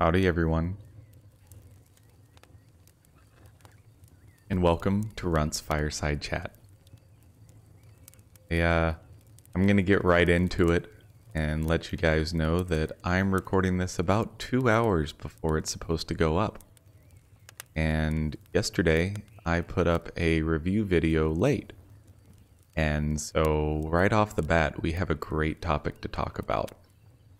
Howdy everyone, and welcome to Runt's Fireside Chat. I'm gonna get right into it and let you guys know that I'm recording this about 2 hours before it's supposed to go up. And yesterday, I put up a review video late. And so right off the bat, we have a great topic to talk about.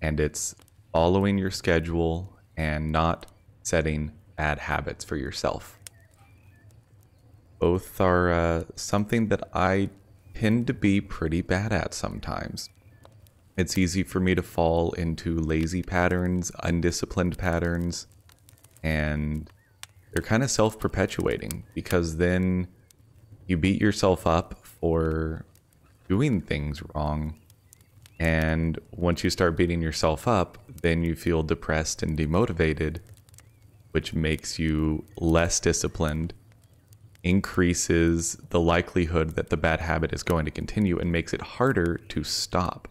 And it's following your schedule and not setting bad habits for yourself. Both are something that I tend to be pretty bad at sometimes. It's easy for me to fall into lazy patterns, undisciplined patterns, and they're kind of self-perpetuating because then you beat yourself up for doing things wrong. And once you start beating yourself up, then you feel depressed and demotivated, which makes you less disciplined, increases the likelihood that the bad habit is going to continue, and makes it harder to stop.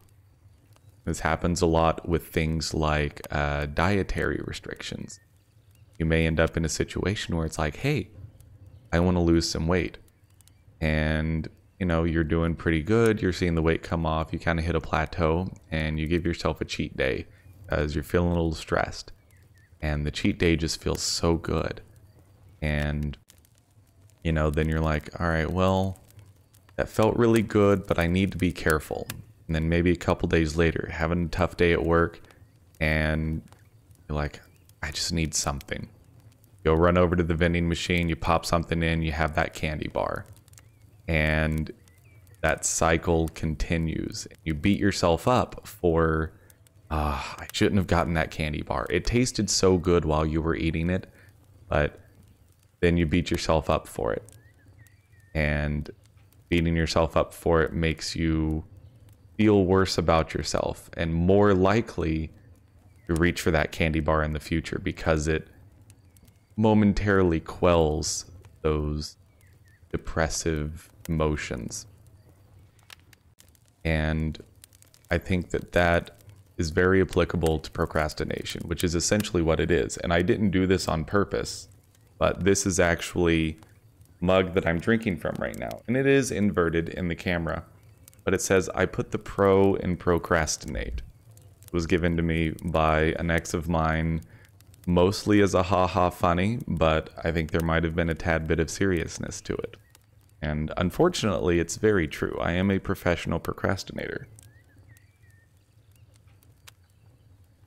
This happens a lot with things like dietary restrictions. You may end up in a situation where it's like, hey, I want to lose some weight. And, you know, you're doing pretty good. You're seeing the weight come off. You kind of hit a plateau and you give yourself a cheat day as you're feeling a little stressed. And the cheat day just feels so good. And, you know, then you're like, all right, well, that felt really good, but I need to be careful. And then maybe a couple days later, having a tough day at work, and you're like, I just need something. You'll run over to the vending machine, you pop something in, you have that candy bar. And that cycle continues. You beat yourself up for, I shouldn't have gotten that candy bar. It tasted so good while you were eating it, but then you beat yourself up for it. And beating yourself up for it makes you feel worse about yourself and more likely to reach for that candy bar in the future because it momentarily quells those depressive emotions. And I think that that is very applicable to procrastination, which is essentially what it is. And I didn't do this on purpose, but this is actually a mug that I'm drinking from right now. And it is inverted in the camera, but it says, I put the pro in procrastinate. It was given to me by an ex of mine, mostly as a ha-ha funny, but I think there might have been a tad bit of seriousness to it. And unfortunately, it's very true. I am a professional procrastinator.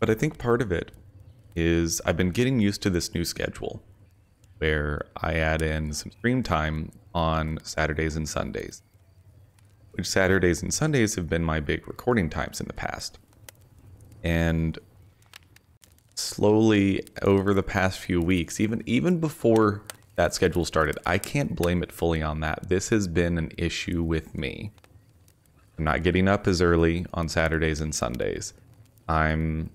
But I think part of it is I've been getting used to this new schedule where I add in some stream time on Saturdays and Sundays, which Saturdays and Sundays have been my big recording times in the past. And slowly over the past few weeks, even before that schedule started, I can't blame it fully on that. This has been an issue with me. I'm not getting up as early on Saturdays and Sundays. I'm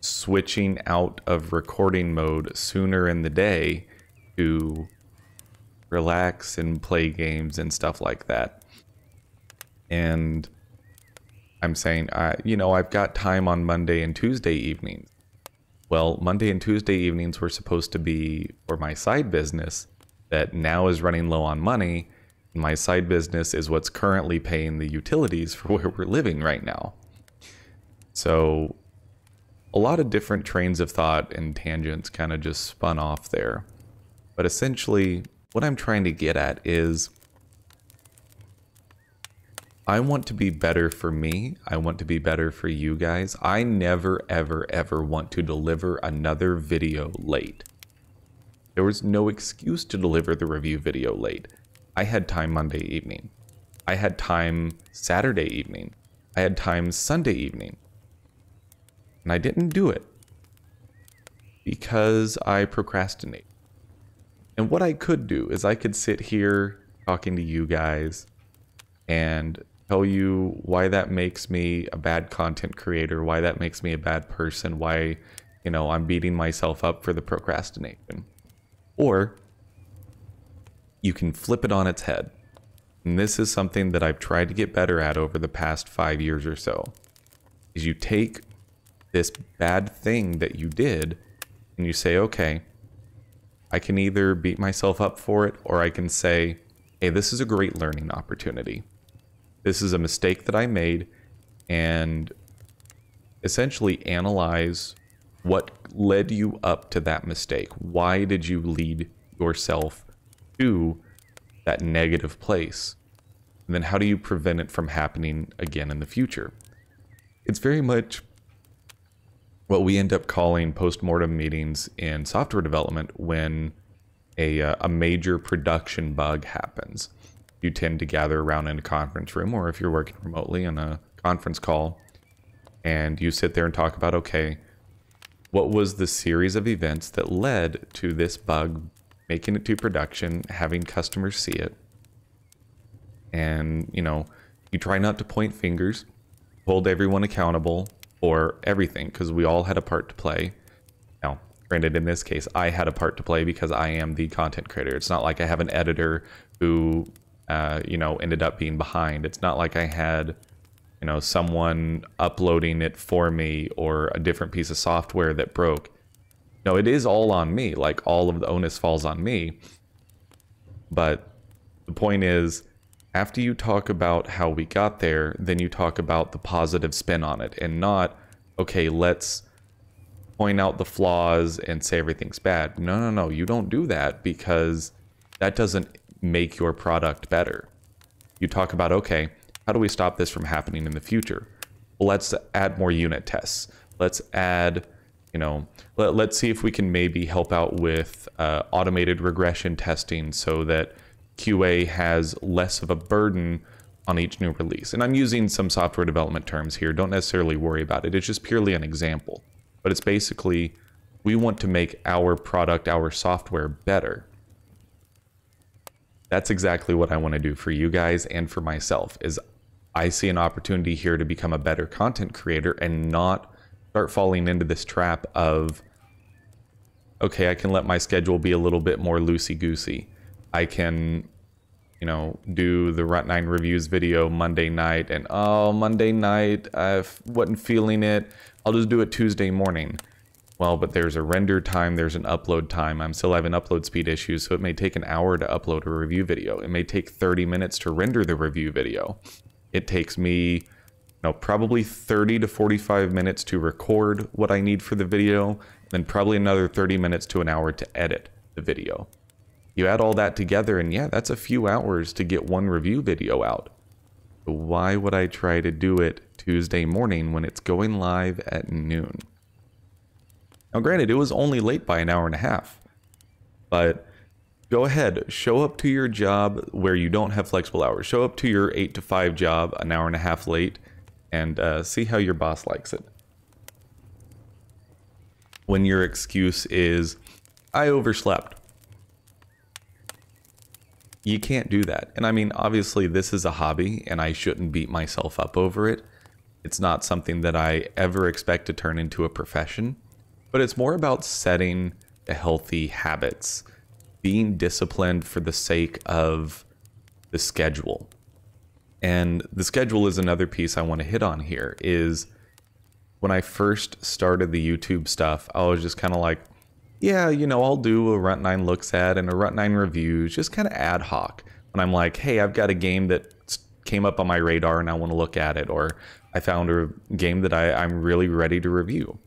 switching out of recording mode sooner in the day to relax and play games and stuff like that. And I'm saying, I've got time on Monday and Tuesday evenings. Well, Monday and Tuesday evenings were supposed to be for my side business that now is running low on money. My side business is what's currently paying the utilities for where we're living right now. So a lot of different trains of thought and tangents kind of just spun off there. But essentially, what I'm trying to get at is I want to be better for me. I want to be better for you guys. I never, ever, ever want to deliver another video late. There was no excuse to deliver the review video late. I had time Monday evening. I had time Saturday evening. I had time Sunday evening. And I didn't do it because I procrastinate. And what I could do is I could sit here talking to you guys and tell you why that makes me a bad content creator, why that makes me a bad person, why, I'm beating myself up for the procrastination. Or you can flip it on its head. And this is something that I've tried to get better at over the past 5 years or so. Is you take this bad thing that you did and you say, okay, I can either beat myself up for it, or I can say, hey, this is a great learning opportunity. This is a mistake that I made, and essentially analyze what led you up to that mistake. Why did you lead yourself to that negative place? And then how do you prevent it from happening again in the future? It's very much what we end up calling post-mortem meetings in software development when a major production bug happens. You tend to gather around in a conference room, or if you're working remotely in a conference call, and you sit there and talk about, okay, what was the series of events that led to this bug making it to production, having customers see it? And, you know, you try not to point fingers, hold everyone accountable for everything, because we all had a part to play. Now, granted, in this case, I had a part to play because I am the content creator. It's not like I have an editor who, you know, ended up being behind. It's not like I had, you know, someone uploading it for me or a different piece of software that broke. No, it is all on me. Like, all of the onus falls on me. But the point is, after you talk about how we got there, then you talk about the positive spin on it, and not, okay, let's point out the flaws and say everything's bad. No, no, no, you don't do that, because that doesn't make your product better. You talk about, okay, how do we stop this from happening in the future? Well, let's add more unit tests. Let's add, you know, let's see if we can maybe help out with automated regression testing so that QA has less of a burden on each new release. And I'm using some software development terms here. Don't necessarily worry about it. It's just purely an example. But it's basically, we want to make our product, our software better. That's exactly what I want to do for you guys and for myself, is I see an opportunity here to become a better content creator and not start falling into this trap of, okay, I can let my schedule be a little bit more loosey-goosey. I can, you know, do the Runt 9 reviews video Monday night, and oh, Monday night, I wasn't feeling it. I'll just do it Tuesday morning. Well, but there's a render time, there's an upload time. I'm still having upload speed issues, so it may take an hour to upload a review video. It may take 30 minutes to render the review video. It takes me, you know, probably 30 to 45 minutes to record what I need for the video, then probably another 30 minutes to an hour to edit the video. You add all that together, and yeah, that's a few hours to get one review video out. So why would I try to do it Tuesday morning when it's going live at noon? Now, granted, it was only late by an hour and a half, but go ahead, show up to your job where you don't have flexible hours. Show up to your 8 to 5 job an hour and a half late, and see how your boss likes it. When your excuse is, I overslept. You can't do that. And I mean, obviously this is a hobby and I shouldn't beat myself up over it. It's not something that I ever expect to turn into a profession, but it's more about setting the healthy habits, being disciplined for the sake of the schedule. And the schedule is another piece I want to hit on here. Is when I first started the YouTube stuff, I was just kind of like, yeah, you know, I'll do a Runt 9 looks at and a Runt 9 reviews, just kind of ad hoc. When I'm like, hey, I've got a game that came up on my radar and I want to look at it, or I found a game that I'm really ready to review.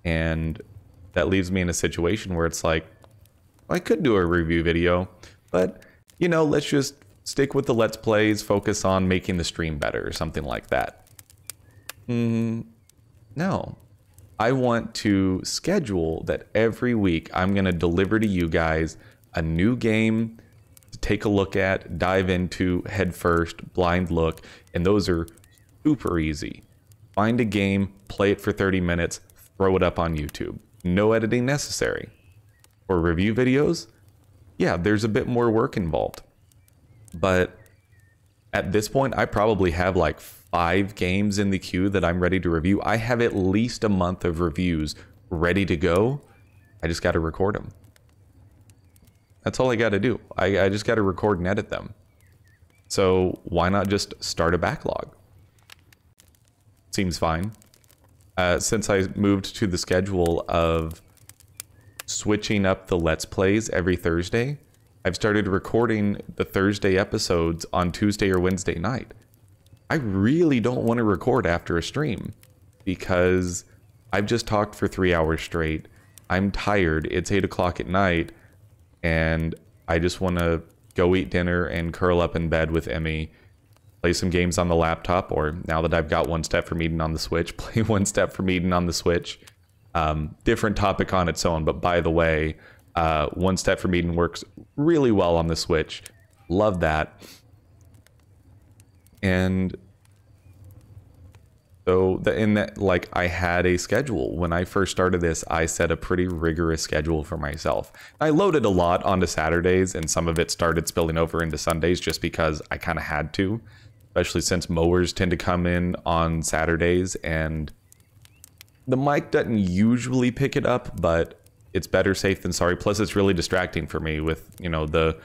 And that leaves me in a situation where it's like, I could do a review video, but, you know, let's just stick with the Let's Plays, focus on making the stream better or something like that. No. I want to schedule that every week I'm going to deliver to you guys a new game to take a look at, dive into, head first, blind look, and those are super easy. Find a game, play it for 30 minutes, throw it up on YouTube. No editing necessary. For review videos, yeah, there's a bit more work involved. But at this point, I probably have like 5 games in the queue that I'm ready to review. I have at least a month of reviews ready to go. I just got to record them. That's all I got to do. I just got to record and edit them. So why not just start a backlog? Seems fine. Since I moved to the schedule of switching up the Let's Plays every Thursday. I've started recording the Thursday episodes on Tuesday or Wednesday night. I really don't want to record after a stream because I've just talked for 3 hours straight. I'm tired. It's 8 o'clock at night and I just want to go eat dinner and curl up in bed with Emmy, play some games on the laptop, or now that I've got One Step from Eden on the Switch, play One Step from Eden on the Switch. Different topic on its own, but by the way, One Step from Eden works really well on the Switch. Love that. And so like I had a schedule. When I first started this, I set a pretty rigorous schedule for myself. I loaded a lot onto Saturdays, and some of it started spilling over into Sundays just because I kind of had to, especially since mowers tend to come in on Saturdays, and the mic doesn't usually pick it up, but it's better safe than sorry. Plus, it's really distracting for me with, you know, the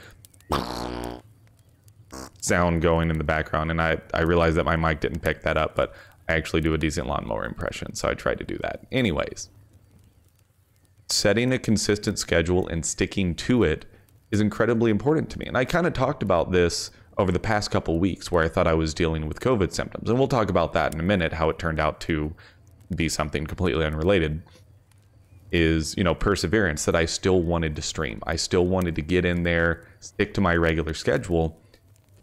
sound going in the background, and I realized that my mic didn't pick that up, but I actually do a decent lawnmower impression, so I tried to do that. Anyways, setting a consistent schedule and sticking to it is incredibly important to me. And I kind of talked about this over the past couple weeks where I thought I was dealing with COVID symptoms. And we'll talk about that in a minute, how it turned out to be something completely unrelated. Is, you know, perseverance, that I still wanted to stream. I still wanted to get in there, stick to my regular schedule,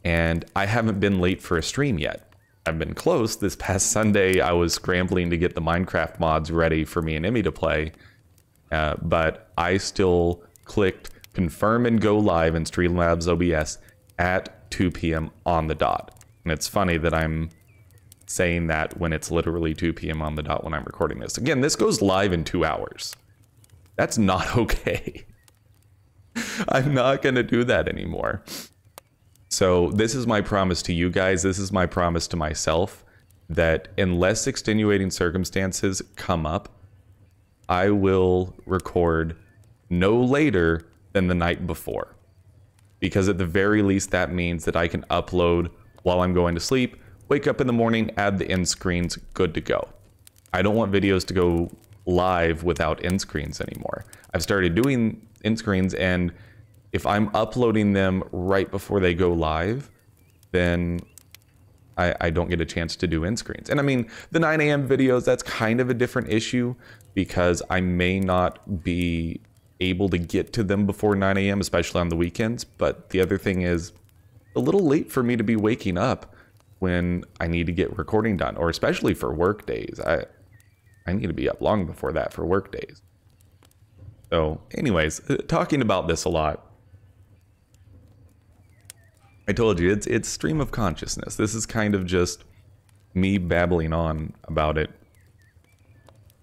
and I haven't been late for a stream yet. I've been close. This past Sunday, I was scrambling to get the Minecraft mods ready for me and Emmy to play, but I still clicked confirm and go live in Streamlabs OBS at 2 p.m. on the dot. And it's funny that I'm saying that when it's literally 2 p.m. on the dot when I'm recording this. Again, this goes live in 2 hours. That's not okay. I'm not going to do that anymore. So this is my promise to you guys. This is my promise to myself, that unless extenuating circumstances come up, I will record no later than the night before. Because at the very least, that means that I can upload while I'm going to sleep, wake up in the morning, add the end screens, good to go. I don't want videos to go live without end screens anymore. I've started doing end screens, and if I'm uploading them right before they go live, then I don't get a chance to do end screens. And I mean, the 9 a.m. videos, that's kind of a different issue because I may not be able to get to them before 9 a.m., especially on the weekends. But the other thing is, a little late for me to be waking up when I need to get recording done, or especially for work days. I need to be up long before that for work days. So anyways, talking about this a lot, I told you, it's stream of consciousness. This is kind of just me babbling on about it.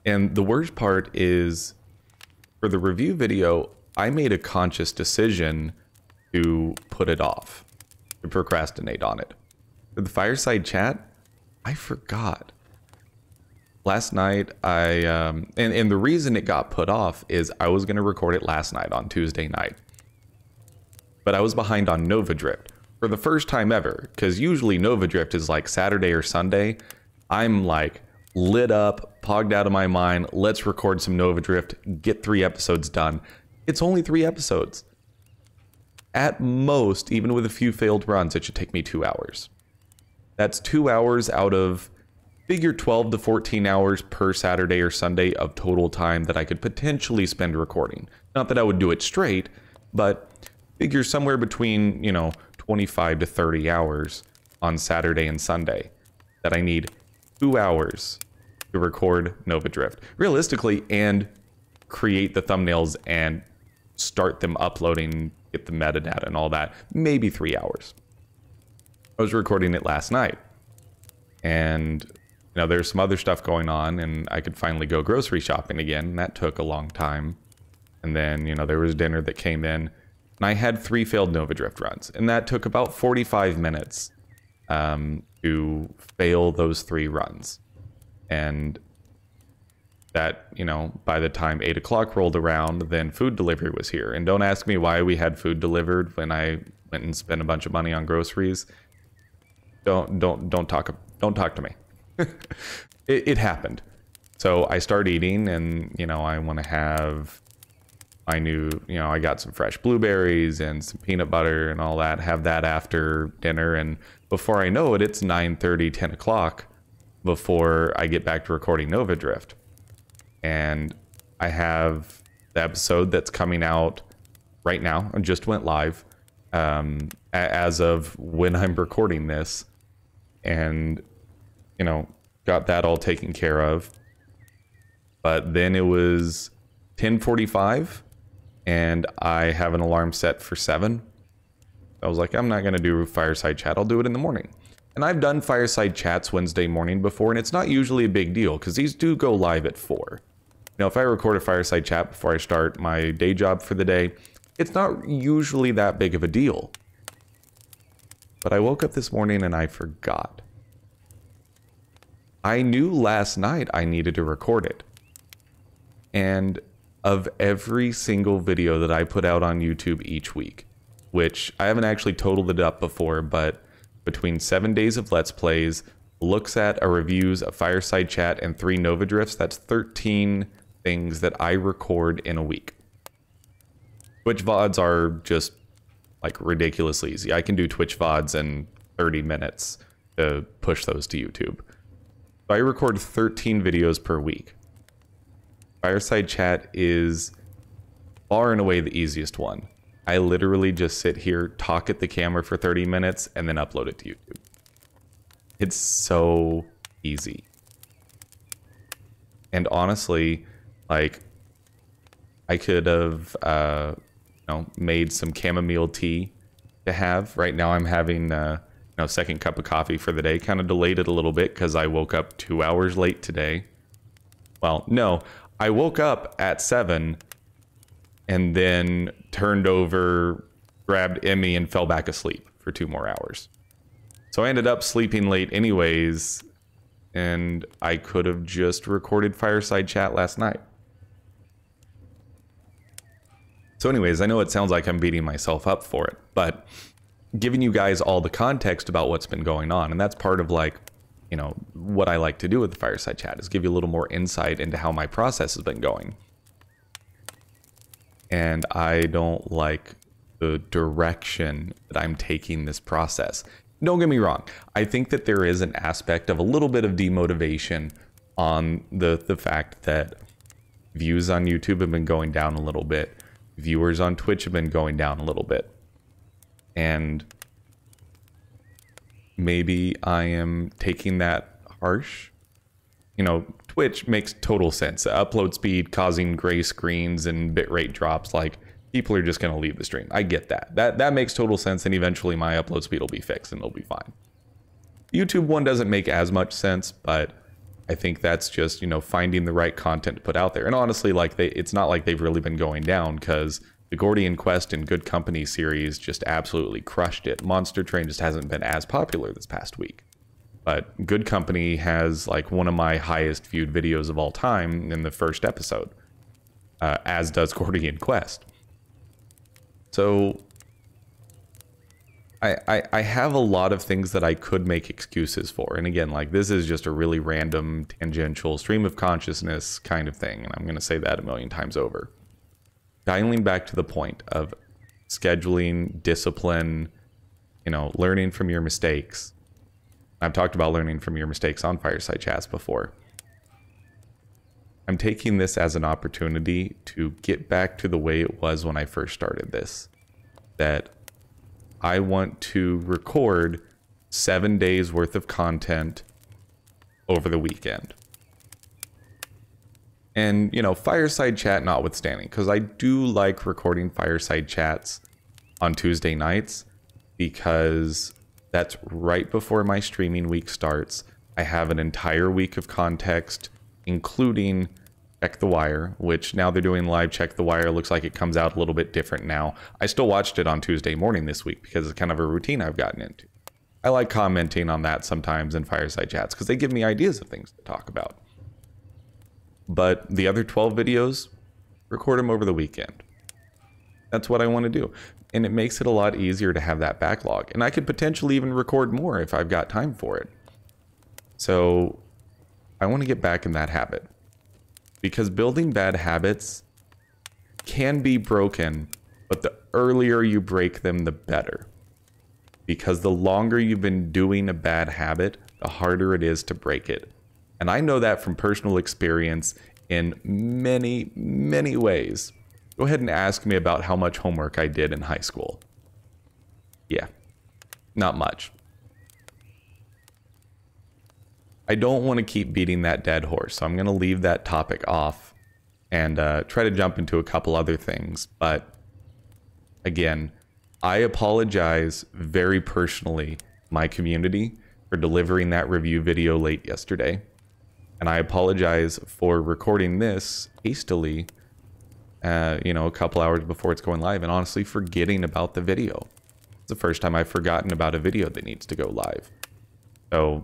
And the worst part is, for the review video, I made a conscious decision to put it off, to procrastinate on it. For the Fireside chat, I forgot. Last night, and the reason it got put off is I was going to record it last night on Tuesday night. But I was behind on Nova Drift. For the first time ever, because usually Nova Drift is like Saturday or Sunday, I'm like lit up, pogged out of my mind, let's record some Nova Drift, get 3 episodes done. It's only 3 episodes. At most, even with a few failed runs, it should take me 2 hours. That's 2 hours out of, figure 12 to 14 hours per Saturday or Sunday of total time that I could potentially spend recording. Not that I would do it straight, but figure somewhere between, you know, 25 to 30 hours on Saturday and Sunday that I need 2 hours to record Nova Drift realistically and create the thumbnails and start them uploading, get the metadata and all that. Maybe 3 hours. I was recording it last night, and you know, there's some other stuff going on, and I could finally go grocery shopping again, and that took a long time. And then, you know, there was dinner that came in. And I had 3 failed Nova Drift runs, and that took about 45 minutes to fail those 3 runs. And that, you know, by the time 8 o'clock rolled around, then food delivery was here. And don't ask me why we had food delivered when I went and spent a bunch of money on groceries. Don't talk to me. It happened. So I start eating, and you know, I want to have I knew, I got some fresh blueberries and some peanut butter and all that, have that after dinner. And before I know it, it's 9:30, 10 o'clock before I get back to recording Nova Drift. And I have the episode that's coming out right now. It just went live as of when I'm recording this. And, got that all taken care of. But then it was 10:45 and I have an alarm set for 7. I was like, I'm not going to do Fireside Chat. I'll do it in the morning. And I've done Fireside Chats Wednesday morning before, and it's not usually a big deal because these do go live at 4. If I record a Fireside Chat before I start my day job for the day, it's not usually that big of a deal. But I woke up this morning and I forgot. I knew last night I needed to record it. And of every single video that I put out on YouTube each week, which I haven't actually totaled it up before, but between 7 days of Let's Plays, looks at a reviews, a Fireside Chat, and 3 Nova Drifts, that's 13 things that I record in a week. Twitch VODs are just like ridiculously easy. I can do Twitch VODs in 30 minutes to push those to YouTube. So I record 13 videos per week. Fireside Chat is far and away the easiest one. I literally just sit here, talk at the camera for 30 minutes, and then upload it to YouTube. It's so easy. And honestly, like, I could have, made some chamomile tea to have. Right now I'm having, second cup of coffee for the day. Kind of delayed it a little bit because I woke up 2 hours late today. Well, no. I woke up at 7 and then turned over, grabbed Emmy, and fell back asleep for 2 more hours. So I ended up sleeping late anyways, and I could have just recorded Fireside Chat last night. So anyways, I know it sounds like I'm beating myself up for it, but giving you guys all the context about what's been going on, and that's part of what I like to do with the Fireside Chat is give you a little more insight into how my process has been going. And I don't like the direction that I'm taking this process. Don't get me wrong. I think that there is an aspect of a little bit of demotivation on the fact that views on YouTube have been going down a little bit. Viewers on Twitch have been going down a little bit. And maybe I am taking that harsh. Twitch makes total sense. Upload speed causing gray screens and bitrate drops, like people are just going to leave the stream. I get that. That makes total sense, and eventually my upload speed will be fixed and it'll be fine. YouTube one doesn't make as much sense, but I think that's just, finding the right content to put out there. And honestly, it's not like they've really been going down because the Gordian Quest and Good Company series just absolutely crushed it. Monster Train just hasn't been as popular this past week. But Good Company has one of my highest viewed videos of all time in the first episode, as does Gordian Quest. So I have a lot of things that I could make excuses for. And again, this is just a really random, tangential stream of consciousness kind of thing. And I'm going to say that a million times over. Dialing back to the point of scheduling, discipline, learning from your mistakes. I've talked about learning from your mistakes on Fireside Chats before. I'm taking this as an opportunity to get back to the way it was when I first started this. That I want to record 7 days worth of content over the weekend. And, Fireside Chat notwithstanding, because I do like recording Fireside Chats on Tuesday nights because that's right before my streaming week starts. I have an entire week of context, including Check the Wire, which now they're doing live Check the Wire. Looks like it comes out a little bit different now. I still watched it on Tuesday morning this week because it's kind of a routine I've gotten into. I like commenting on that sometimes in Fireside Chats because they give me ideas of things to talk about. But the other 12 videos, record them over the weekend. That's what I want to do. And it makes it a lot easier to have that backlog. And I could potentially even record more if I've got time for it. So I want to get back in that habit. Because building bad habits can be broken, but the earlier you break them, the better. Because the longer you've been doing a bad habit, the harder it is to break it. And I know that from personal experience in many, many ways. Go ahead and ask me about how much homework I did in high school. Yeah, not much. I don't want to keep beating that dead horse, so I'm going to leave that topic off and try to jump into a couple other things. But again, I apologize very personally, my community, for delivering that review video late yesterday. And I apologize for recording this hastily, you know, a couple hours before it's going live, and honestly forgetting about the video. It's the first time I've forgotten about a video that needs to go live. So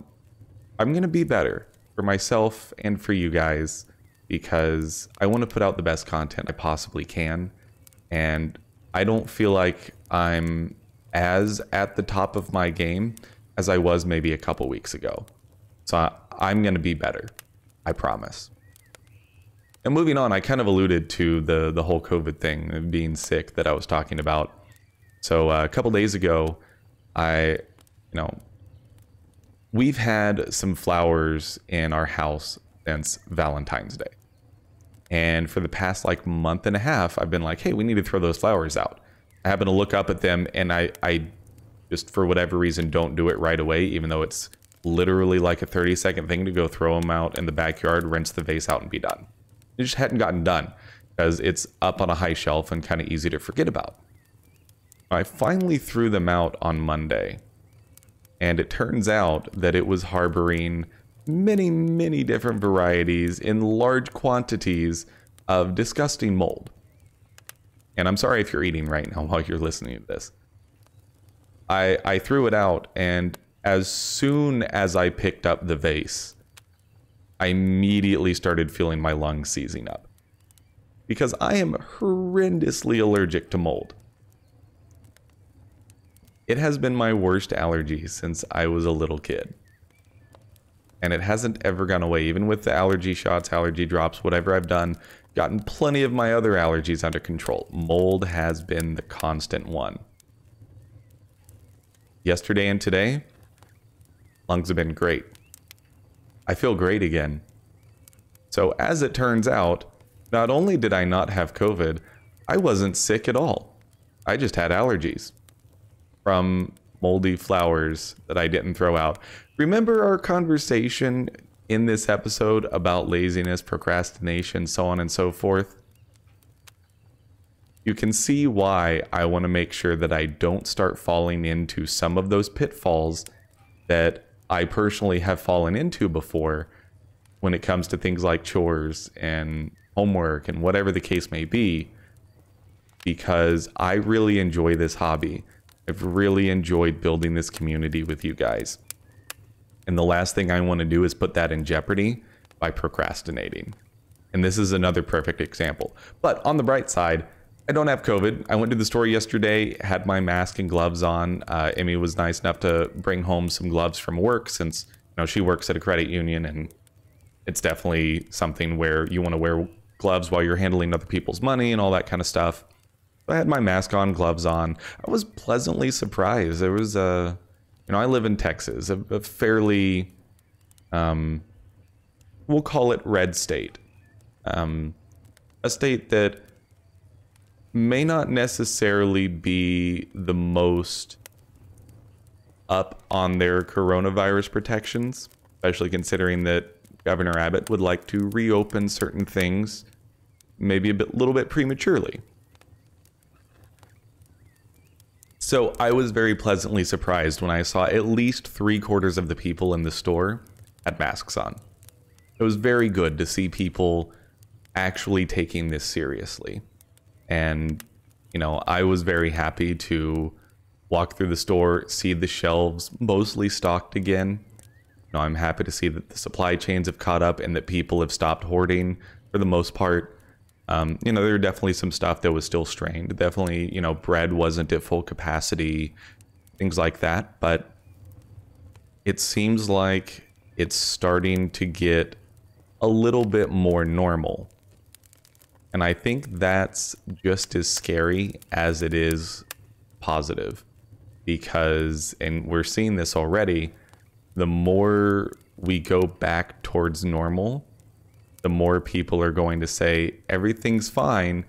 I'm going to be better for myself and for you guys, because I want to put out the best content I possibly can. And I don't feel like I'm as at the top of my game as I was maybe a couple weeks ago. So I'm going to be better. I promise. And moving on, I kind of alluded to the whole COVID thing of being sick that I was talking about. So a couple days ago, we've had some flowers in our house since Valentine's Day. And for the past like month and a half, I've been like, hey, we need to throw those flowers out. I happen to look up at them, and I just, for whatever reason, don't do it right away, even though it's literally like a 30-second thing to go throw them out in the backyard, rinse the vase out, and be done. It just hadn't gotten done because it's up on a high shelf and kind of easy to forget about. I finally threw them out on Monday, and it turns out that it was harboring many, many different varieties in large quantities of disgusting mold. And I'm sorry if you're eating right now while you're listening to this. I threw it out, and as soon as I picked up the vase, I immediately started feeling my lungs seizing up. Because I am horrendously allergic to mold. It has been my worst allergy since I was a little kid. And it hasn't ever gone away, even with the allergy shots, allergy drops, whatever I've done, gotten plenty of my other allergies under control. Mold has been the constant one. Yesterday and today, lungs have been great. I feel great again. So as it turns out, not only did I not have COVID, I wasn't sick at all. I just had allergies from moldy flowers that I didn't throw out. Remember our conversation in this episode about laziness, procrastination, so on and so forth? You can see why I want to make sure that I don't start falling into some of those pitfalls that I personally have fallen into before when it comes to things like chores and homework and whatever the case may be, because I really enjoy this hobby. I've really enjoyed building this community with you guys. And the last thing I want to do is put that in jeopardy by procrastinating. And this is another perfect example. But on the bright side, I don't have COVID. I went to the store yesterday, had my mask and gloves on. Emmy was nice enough to bring home some gloves from work, since she works at a credit union, and it's definitely something where you want to wear gloves while you're handling other people's money and all that kind of stuff. I had my mask on, gloves on. I was pleasantly surprised. There was I live in Texas, a fairly, we'll call it red state. A state that may not necessarily be the most up on their coronavirus protections, especially considering that Governor Abbott would like to reopen certain things, maybe little bit prematurely. So I was very pleasantly surprised when I saw at least 3/4 of the people in the store had masks on. It was very good to see people actually taking this seriously. And, I was very happy to walk through the store, see the shelves mostly stocked again. I'm happy to see that the supply chains have caught up and that people have stopped hoarding for the most part. There were definitely some stuff that was still strained. Definitely, bread wasn't at full capacity, things like that. But it seems like it's starting to get a little bit more normal. And I think that's just as scary as it is positive, because, and we're seeing this already, the more we go back towards normal, the more people are going to say, everything's fine,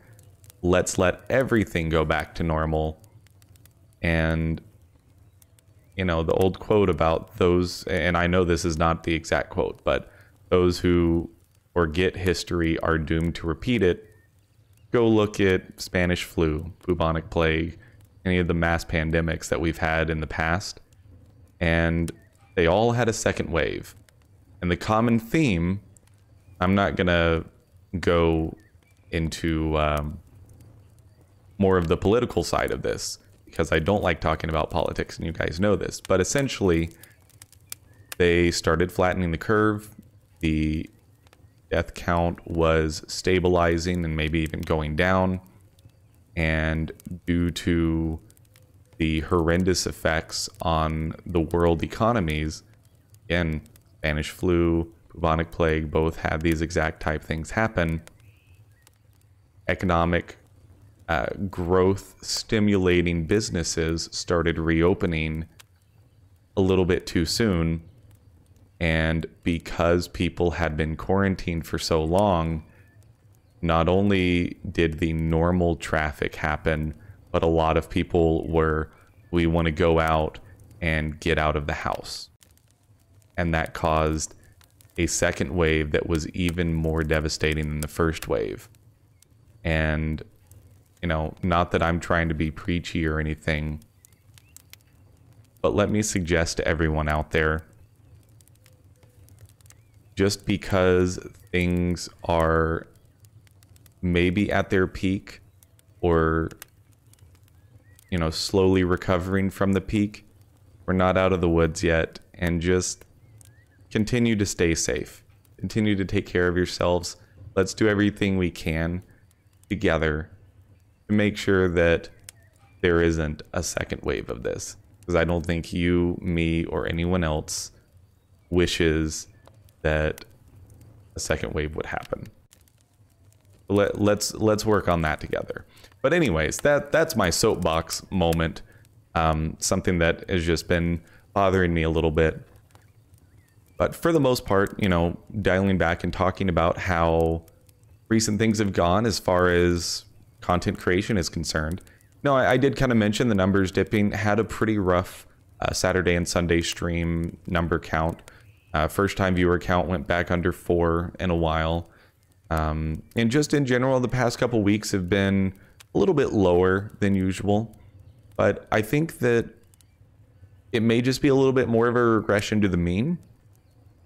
let's let everything go back to normal. And, you know, the old quote about those, and I know this is not the exact quote, but those who forget history are doomed to repeat it. Go look at Spanish flu, bubonic plague, any of the mass pandemics that we've had in the past, and they all had a second wave. And the common theme, I'm not gonna go into more of the political side of this, because I don't like talking about politics, and you guys know this, but essentially they started flattening the curve. The death count was stabilizing and maybe even going down, and due to the horrendous effects on the world economies, again, Spanish flu, bubonic plague, both had these exact type things happen. Economic growth stimulating businesses started reopening a little bit too soon. And because people had been quarantined for so long, not only did the normal traffic happen, but a lot of people were, we want to go out and get out of the house. And that caused a second wave that was even more devastating than the first wave. And, you know, not that I'm trying to be preachy or anything, but let me suggest to everyone out there, just because things are maybe at their peak or, you know, slowly recovering from the peak, we're not out of the woods yet, and just continue to stay safe. Continue to take care of yourselves. Let's do everything we can together to make sure that there isn't a second wave of this, because I don't think you, me, or anyone else wishes that a second wave would happen. Let's work on that together. But anyways, that's my soapbox moment. Something that has just been bothering me a little bit. But for the most part, you know, dialing back and talking about how recent things have gone as far as content creation is concerned. No, I did kind of mention the numbers dipping. Had a pretty rough Saturday and Sunday stream number count. First time viewer count went back under 4 in a while. And just in general, the past couple weeks have been a little bit lower than usual. But I think that it may just be a little bit more of a regression to the mean.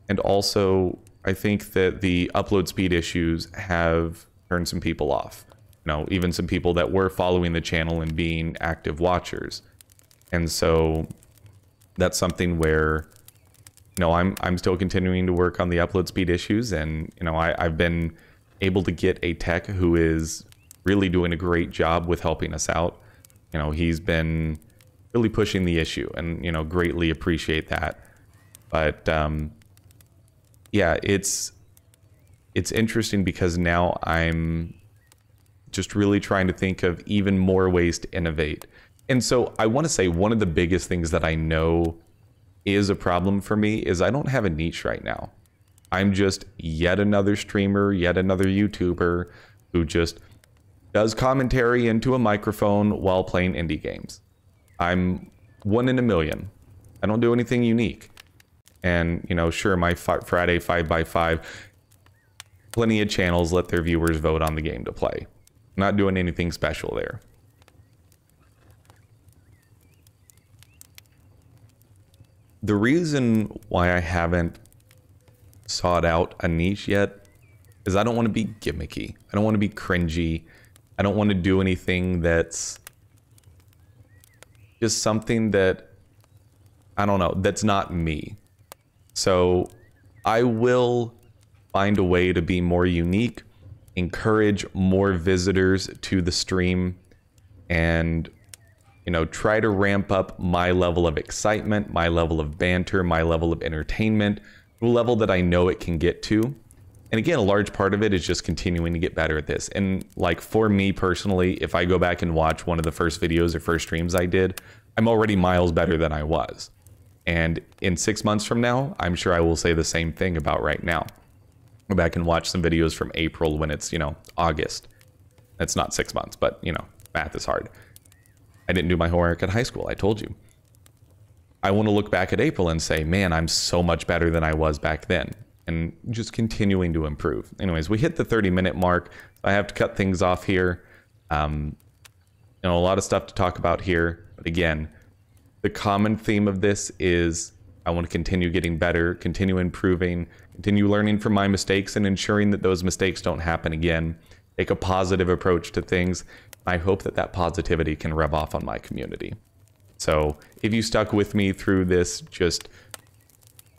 And also, I think that the upload speed issues have turned some people off. You know, even some people that were following the channel and being active watchers. And so that's something where, you know, I'm still continuing to work on the upload speed issues, and, you know, I've been able to get a tech who is really doing a great job with helping us out. You know, he's been really pushing the issue, and, you know, greatly appreciate that. But yeah, it's interesting because now I'm just really trying to think of even more ways to innovate. And so I want to say one of the biggest things that I know is a problem for me is I don't have a niche right now. I'm just yet another streamer, yet another YouTuber who just does commentary into a microphone while playing indie games. I'm one in a million. I don't do anything unique. And, you know, sure, my Friday 5x5, plenty of channels let their viewers vote on the game to play. Not doing anything special there. The reason why I haven't sought out a niche yet is I don't want to be gimmicky. I don't want to be cringy. I don't want to do anything that's just something that, I don't know, that's not me. So I will find a way to be more unique, encourage more visitors to the stream, and, you know, try to ramp up my level of excitement, my level of banter, my level of entertainment, to a level that I know it can get to. And again, a large part of it is just continuing to get better at this. And like for me personally, if I go back and watch one of the first videos or first streams I did, I'm already miles better than I was. And in 6 months from now, I'm sure I will say the same thing about right now. Go back and watch some videos from April when it's, August. That's not 6 months, but, math is hard. I didn't do my homework at high school, I told you. I want to look back at April and say, man, I'm so much better than I was back then. And just continuing to improve. Anyways, we hit the 30-minute mark. I have to cut things off here. A lot of stuff to talk about here. But again, the common theme of this is I want to continue getting better, continue improving, continue learning from my mistakes and ensuring that those mistakes don't happen again. Take a positive approach to things. I hope that that positivity can rub off on my community. So if you stuck with me through this just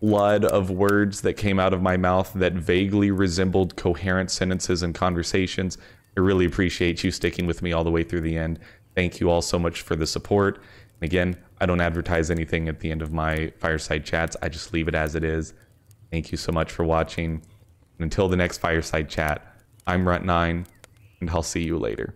flood of words that came out of my mouth that vaguely resembled coherent sentences and conversations, I really appreciate you sticking with me all the way through the end. Thank you all so much for the support. And again, I don't advertise anything at the end of my Fireside chats. I just leave it as it is. Thank you so much for watching. And until the next Fireside chat, I'm Runt9, and I'll see you later.